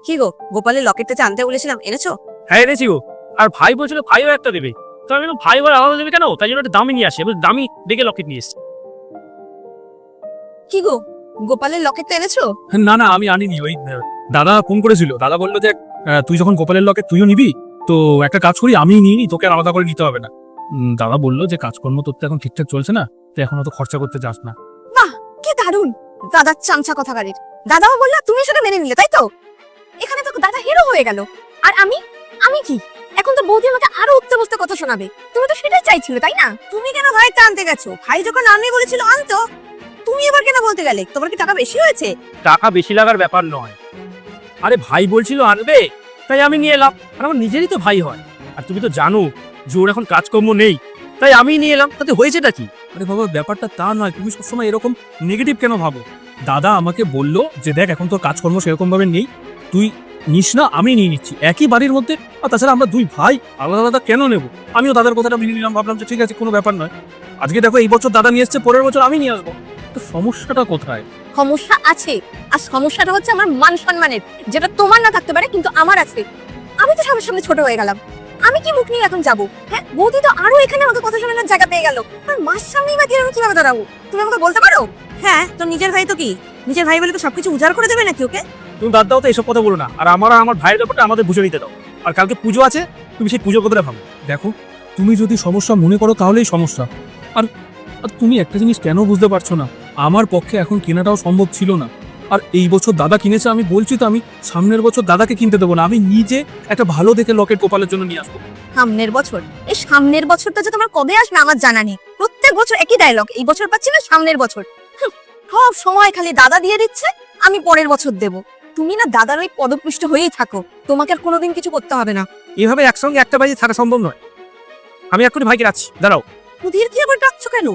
কি গো, গোপালের লকেটটা আনতে বলেছিলাম, এনেছো? হ্যাঁ এনেছি গো। আর ভাই বলছিল ভাইও একটা দেবে, তো আমি বললাম ভাই আবার আলাদা দেবে কেন, তাই জন্য একটা দামি নিয়ে আসি। এবার দামি দেখে লকেট নিয়ে এসছি। কি গো, গোপালের লকেটটা এনেছো? না না, আমি আনিনি। ওই দাদা ফোন করেছিল, দাদা বললো যে তুই যখন গোপালের লকেট তুইও নিবি, তো একটা কাজ করি, আমি নিয়ে নি, তোকে আর আলাদা করে নিতে হবে না। দাদা বললো যে কাজকর্ম তোর তো এখন ঠিকঠাক চলছে না, তো এখন অত খরচা করতে যাস না। বাহ, কি দারুণ! দাদার চামচা কথাকারের। দাদাও বললো, তুমি সেটা মেনে নিলে, তাই তো? এখানে তো দাদা হিরো হয়ে গেল। আর আমি আমি কি? এখন তো বৌদি আমাকে আরো উঠতে বসতে কথা শোনাবে। তুমি তো সেটাই চাইছিলে, তাই না? তুমি কেন ভাইটা আনতে গেছো? ভাই যখন আনবে বলেছিল আনতো, তুমি এবার কেন বলতে গেলে? তোমার কি টাকা বেশি হয়েছে? টাকা বেশি লাগার ব্যাপার নয়। আরে ভাই বলছিল আনবে, তাই আমি নিয়ে এলাম। আর আমার নিজেরই তো ভাই হয়। আর তুমি তো জানো যে ওর এখন কাজকর্ম নেই, তাই আমি নিয়ে এলাম। তাতে হয়েছেটা কি? আরে বাবা, ব্যাপারটা তা নয়, তুমি সবসময় এরকম নেগেটিভ কেন ভাবো? দাদা আমাকে বললো যে দেখ এখন তোর কাজকর্ম সেরকম ভাবে নেই, তুই নিস না, আমি নিয়ে নিচ্ছি একই বাড়ির মধ্যে। আর তাছাড়া আমরা দুই ভাই, আলাদা আলাদা কেন নেবো? আমিও দাদার কথাটা মেনে নিলাম, ভাবলাম যে ঠিক আছে, কোনো ব্যাপার নয়। আজকে দেখো এই বছর দাদা নিয়ে এসছে, পরের বছর আমি নিয়ে আসবো। তো সমস্যাটা কোথায়? সমস্যা আছে। আর সমস্যাটা হচ্ছে আমার মান সম্মানের, যেটা তোমার না থাকতে পারে কিন্তু আমার আছে। আমি তো সবার সামনে ছোট হয়ে গেলাম। আমি কি মুখ নিয়ে এখন যাবো? হ্যাঁ, বৌদি তো আরো এখানে আমাকে কথা শোনানোর জায়গা পেয়ে গেল। আর মার সামনেই বা আমি কিভাবে দাঁড়াবো? তুমি আমাকে বলতে পারো? হ্যাঁ, তোর নিজের ভাই তো কি? নিজের ভাই বলে তো সবকিছু উজাড় করে দেবে নাকি ওকে? তুমি বাদ দাও তো, এসব কথা বলো না। আর আমার ভাইয়ের ব্যাপারটা আমাদের বুঝে নিতে দাও। আর কালকে পুজো আছে, তুমি সেই পুজোর কথাটা ভাবো। দেখো, তুমি যদি সমস্যা মনে করো তাহলেই সমস্যা। আর আর তুমি একটা জিনিস কেন বুঝতে পারছো না, আমার পক্ষে এখন কেনাটাও সম্ভব ছিল না। আর এই বছর দাদা কিনেছে, আমি বলছি তো আমি সামনের বছর দাদাকে কিনতে দেবো না, আমি নিজে একটা ভালো দেখে লকেট গোপালের জন্য নিয়ে আসবো। সামনের বছর? এই সামনের বছরটা যে তোমার কবে আসবে আমার জানা নেই। প্রত্যেক বছর একই ডায়লগ, এই বছর পাচ্ছি না, সামনের বছর। সব সময় খালি দাদা দিয়ে দিচ্ছে, আমি পরের বছর দেব। তুমি না দাদার ওই পদপৃষ্ট হয়েই থাকো, তোমাকে আর কোনোদিন কিছু করতে হবে না। এভাবে একসঙ্গে একটা বাড়িতে থাকা সম্ভব নয়। আমি এক্ষুনি ভাইকে রাখছি, দাঁড়াও। মুদির কি আবার ডাকছো কেন?